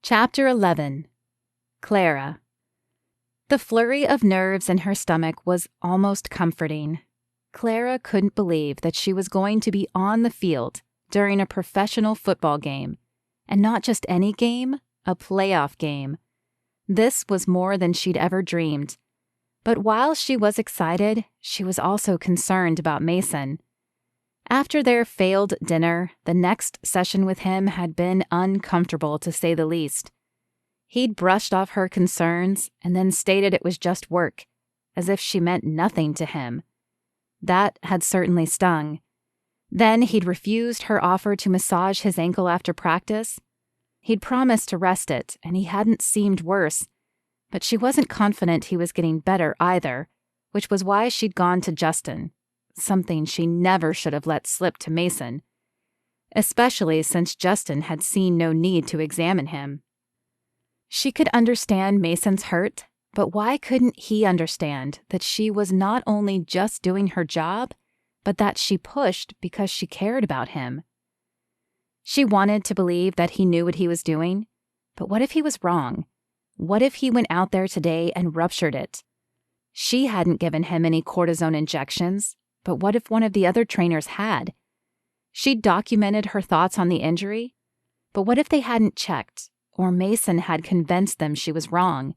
Chapter 11. Clara. The flurry of nerves in her stomach was almost comforting. Clara couldn't believe that she was going to be on the field during a professional football game, and not just any game, a playoff game. This was more than she'd ever dreamed. But while she was excited, she was also concerned about Mason. After their failed dinner, the next session with him had been uncomfortable, to say the least. He'd brushed off her concerns and then stated it was just work, as if she meant nothing to him. That had certainly stung. Then he'd refused her offer to massage his ankle after practice. He'd promised to rest it, and he hadn't seemed worse, but she wasn't confident he was getting better either, which was why she'd gone to Justin. Something she never should have let slip to Mason, especially since Justin had seen no need to examine him. She could understand Mason's hurt, but why couldn't he understand that she was not only just doing her job, but that she pushed because she cared about him? She wanted to believe that he knew what he was doing, but what if he was wrong? What if he went out there today and ruptured it? She hadn't given him any cortisone injections. But what if one of the other trainers had? She'd documented her thoughts on the injury, but what if they hadn't checked, or Mason had convinced them she was wrong?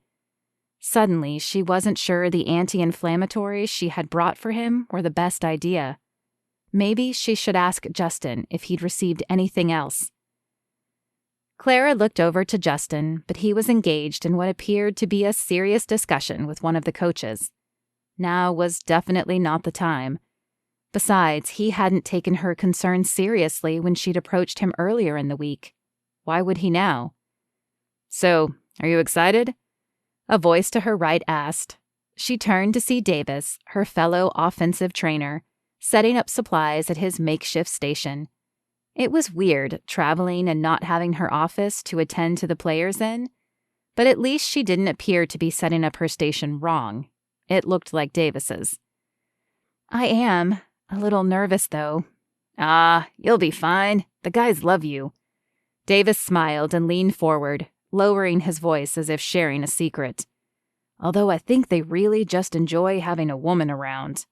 Suddenly, she wasn't sure the anti-inflammatories she had brought for him were the best idea. Maybe she should ask Justin if he'd received anything else. Clara looked over to Justin, but he was engaged in what appeared to be a serious discussion with one of the coaches. Now was definitely not the time. Besides, he hadn't taken her concerns seriously when she'd approached him earlier in the week. Why would he now? "So, are you excited?" a voice to her right asked. She turned to see Davis, her fellow offensive trainer, setting up supplies at his makeshift station. It was weird traveling and not having her office to attend to the players in, but at least she didn't appear to be setting up her station wrong. It looked like Davis's. "I am. A little nervous, though." "Ah, you'll be fine. The guys love you." Davis smiled and leaned forward, lowering his voice as if sharing a secret. "Although I think they really just enjoy having a woman around."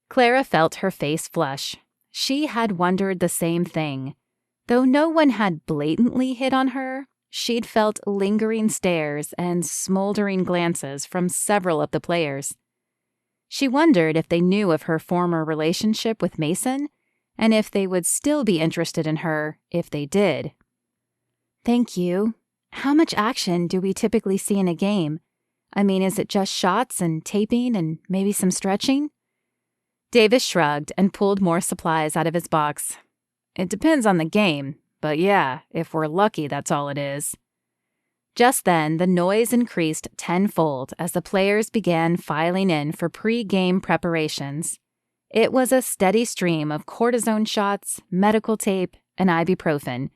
Clara felt her face flush. She had wondered the same thing. Though no one had blatantly hit on her, she'd felt lingering stares and smoldering glances from several of the players. She wondered if they knew of her former relationship with Mason, and if they would still be interested in her if they did. "Thank you. How much action do we typically see in a game? I mean, is it just shots and taping and maybe some stretching?" Davis shrugged and pulled more supplies out of his box. "It depends on the game, but yeah, if we're lucky, that's all it is." Just then, the noise increased tenfold as the players began filing in for pre-game preparations. It was a steady stream of cortisone shots, medical tape, and ibuprofen,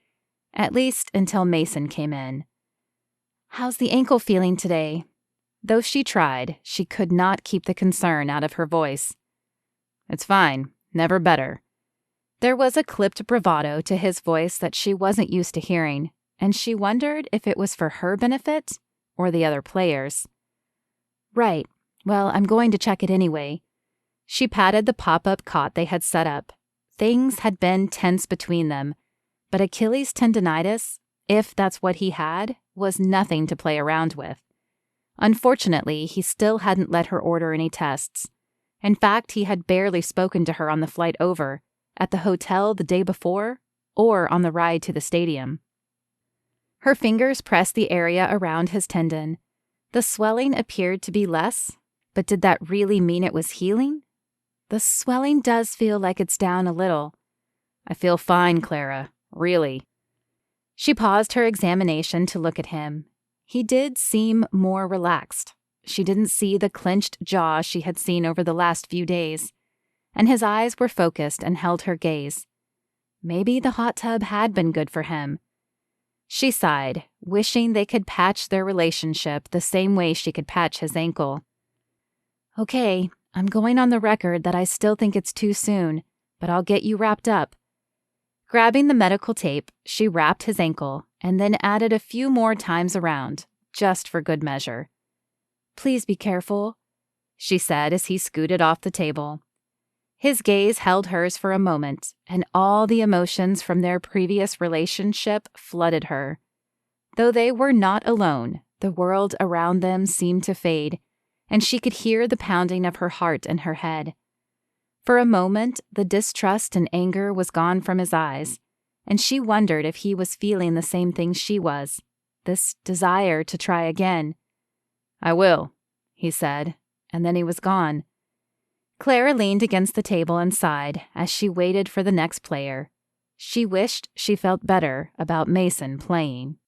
at least until Mason came in. "How's the ankle feeling today?" Though she tried, she could not keep the concern out of her voice. "It's fine, never better." There was a clipped bravado to his voice that she wasn't used to hearing, and she wondered if it was for her benefit or the other players. "Right. Well, I'm going to check it anyway." She patted the pop-up cot they had set up. Things had been tense between them, but Achilles tendinitis, if that's what he had, was nothing to play around with. Unfortunately, he still hadn't let her order any tests. In fact, he had barely spoken to her on the flight over, at the hotel the day before, or on the ride to the stadium. Her fingers pressed the area around his tendon. The swelling appeared to be less, but did that really mean it was healing? "The swelling does feel like it's down a little." "I feel fine, Clara. Really." She paused her examination to look at him. He did seem more relaxed. She didn't see the clenched jaw she had seen over the last few days, and his eyes were focused and held her gaze. Maybe the hot tub had been good for him. She sighed, wishing they could patch their relationship the same way she could patch his ankle. "Okay, I'm going on the record that I still think it's too soon, but I'll get you wrapped up." Grabbing the medical tape, she wrapped his ankle and then added a few more times around, just for good measure. "Please be careful," she said as he scooted off the table. His gaze held hers for a moment, and all the emotions from their previous relationship flooded her. Though they were not alone, the world around them seemed to fade, and she could hear the pounding of her heart in her head. For a moment, the distrust and anger was gone from his eyes, and she wondered if he was feeling the same thing she was, this desire to try again. "I will," he said, and then he was gone. Clara leaned against the table and sighed as she waited for the next player. She wished she felt better about Mason playing.